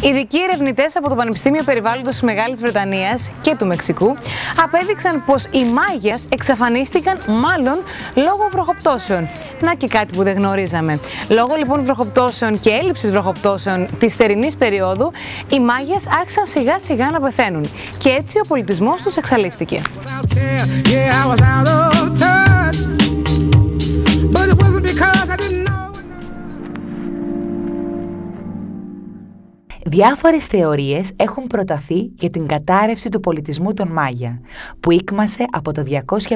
Ειδικοί ερευνητές από το Πανεπιστήμιο Περιβάλλοντος της Μεγάλης Βρετανίας και του Μεξικού απέδειξαν πως οι μάγιας εξαφανίστηκαν μάλλον λόγω βροχοπτώσεων. Να και κάτι που δεν γνωρίζαμε. Λόγω λοιπόν βροχοπτώσεων και έλλειψης βροχοπτώσεων της θερινής περίοδου, οι μάγιας άρχισαν σιγά σιγά να πεθαίνουν και έτσι ο πολιτισμός τους εξαλείφθηκε. Διάφορες θεωρίες έχουν προταθεί για την κατάρρευση του πολιτισμού των Μάγια, που ήκμασε από το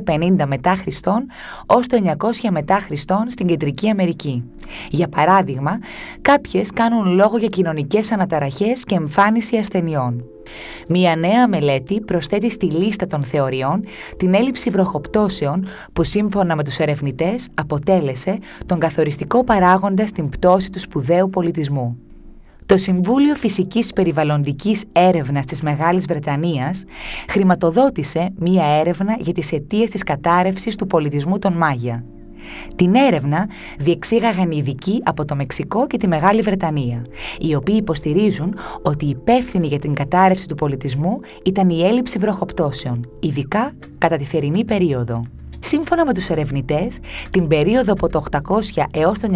250 μετά Χριστόν ως το 900 μετά Χριστόν στην Κεντρική Αμερική. Για παράδειγμα, κάποιες κάνουν λόγο για κοινωνικές αναταραχές και εμφάνιση ασθενειών. Μία νέα μελέτη προσθέτει στη λίστα των θεωριών την έλλειψη βροχοπτώσεων που σύμφωνα με τους ερευνητές αποτέλεσε τον καθοριστικό παράγοντα στην πτώση του σπουδαίου πολιτισμού. Το Συμβούλιο Φυσικής Περιβαλλοντικής Έρευνας της Μεγάλης Βρετανίας χρηματοδότησε μία έρευνα για τις αιτίες της κατάρρευσης του πολιτισμού των Μάγια. Την έρευνα διεξήγαγαν ειδικοί από το Μεξικό και τη Μεγάλη Βρετανία, οι οποίοι υποστηρίζουν ότι υπεύθυνη για την κατάρρευση του πολιτισμού ήταν η έλλειψη βροχοπτώσεων, ειδικά κατά τη θερινή περίοδο. Σύμφωνα με τους ερευνητές, την περίοδο από το 800 έως το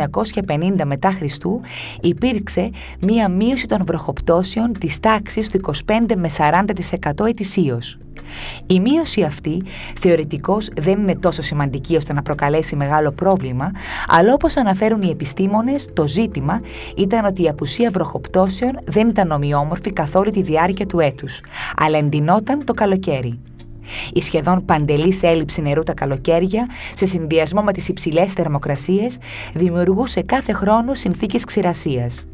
950 μετά Χριστού υπήρξε μία μείωση των βροχοπτώσεων της τάξης του 25 με 40% ετησίως. Η μείωση αυτή θεωρητικώς δεν είναι τόσο σημαντική ώστε να προκαλέσει μεγάλο πρόβλημα, αλλά όπως αναφέρουν οι επιστήμονες, το ζήτημα ήταν ότι η απουσία βροχοπτώσεων δεν ήταν ομοιόμορφη καθ' όλη τη διάρκεια του έτους, αλλά εντυνόταν το καλοκαίρι. Η σχεδόν παντελής έλλειψη νερού τα καλοκαίρια, σε συνδυασμό με τις υψηλές θερμοκρασίες, δημιουργούσε κάθε χρόνο συνθήκες ξηρασίας.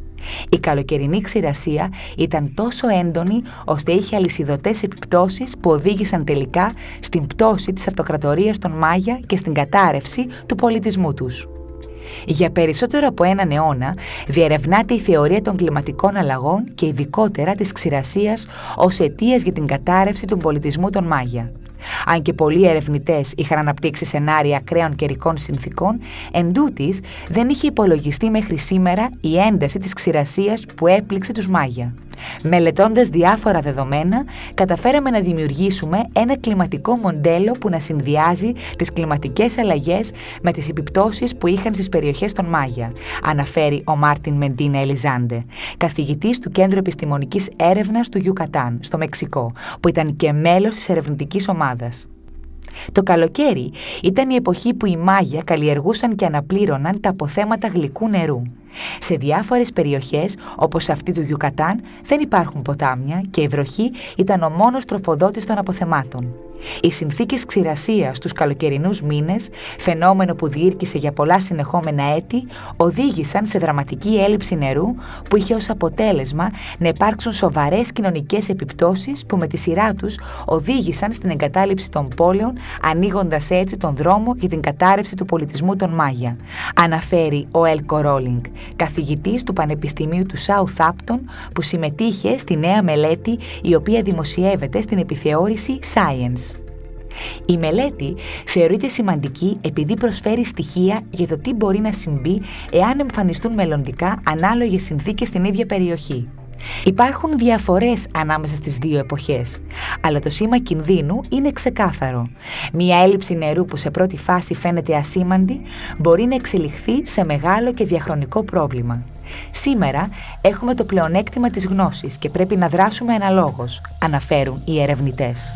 Η καλοκαιρινή ξηρασία ήταν τόσο έντονη ώστε είχε αλυσιδωτές επιπτώσεις που οδήγησαν τελικά στην πτώση της αυτοκρατορίας των Μάγια και στην κατάρρευση του πολιτισμού τους. Για περισσότερο από έναν αιώνα διερευνάται η θεωρία των κλιματικών αλλαγών και ειδικότερα της ξηρασίας ως αιτίας για την κατάρρευση του πολιτισμού των Μάγια. Αν και πολλοί ερευνητές είχαν αναπτύξει σενάρια ακραίων καιρικών συνθήκων, εντούτοις δεν είχε υπολογιστεί μέχρι σήμερα η ένταση της ξηρασίας που έπληξε τους Μάγια. Μελετώντας διάφορα δεδομένα, καταφέραμε να δημιουργήσουμε ένα κλιματικό μοντέλο που να συνδυάζει τις κλιματικές αλλαγές με τις επιπτώσεις που είχαν στις περιοχές των Μάγια, αναφέρει ο Μάρτιν Μεντίνα Ελιζάντε, καθηγητής του Κέντρου Επιστημονικής Έρευνας του Γιουκατάν, στο Μεξικό, που ήταν και μέλος της ερευνητικής ομάδας. Το καλοκαίρι ήταν η εποχή που οι Μάγια καλλιεργούσαν και αναπλήρωναν τα αποθέματα γλυκού νερού. Σε διάφορες περιοχές, όπως αυτή του Γιουκατάν, δεν υπάρχουν ποτάμια και η βροχή ήταν ο μόνος τροφοδότης των αποθεμάτων. Οι συνθήκες ξηρασίας τους καλοκαιρινούς μήνες, φαινόμενο που διήρκησε για πολλά συνεχόμενα έτη, οδήγησαν σε δραματική έλλειψη νερού που είχε ως αποτέλεσμα να υπάρξουν σοβαρές κοινωνικές επιπτώσεις που με τη σειρά τους οδήγησαν στην εγκατάλειψη των πόλεων, ανοίγοντας έτσι τον δρόμο για την κατάρρευση του πολιτισμού των Μάγια, αναφέρει ο Έλκο Ρόλινγκ, καθηγητής του Πανεπιστημίου του Southampton που συμμετείχε στη νέα μελέτη η οποία δημοσιεύεται στην επιθεώρηση Science. Η μελέτη θεωρείται σημαντική επειδή προσφέρει στοιχεία για το τι μπορεί να συμβεί εάν εμφανιστούν μελλοντικά ανάλογες συνθήκες στην ίδια περιοχή. Υπάρχουν διαφορές ανάμεσα στις δύο εποχές, αλλά το σήμα κινδύνου είναι ξεκάθαρο. Μία έλλειψη νερού που σε πρώτη φάση φαίνεται ασήμαντη μπορεί να εξελιχθεί σε μεγάλο και διαχρονικό πρόβλημα. Σήμερα έχουμε το πλεονέκτημα της γνώσης και πρέπει να δράσουμε αναλόγως, αναφέρουν οι ερευνητές.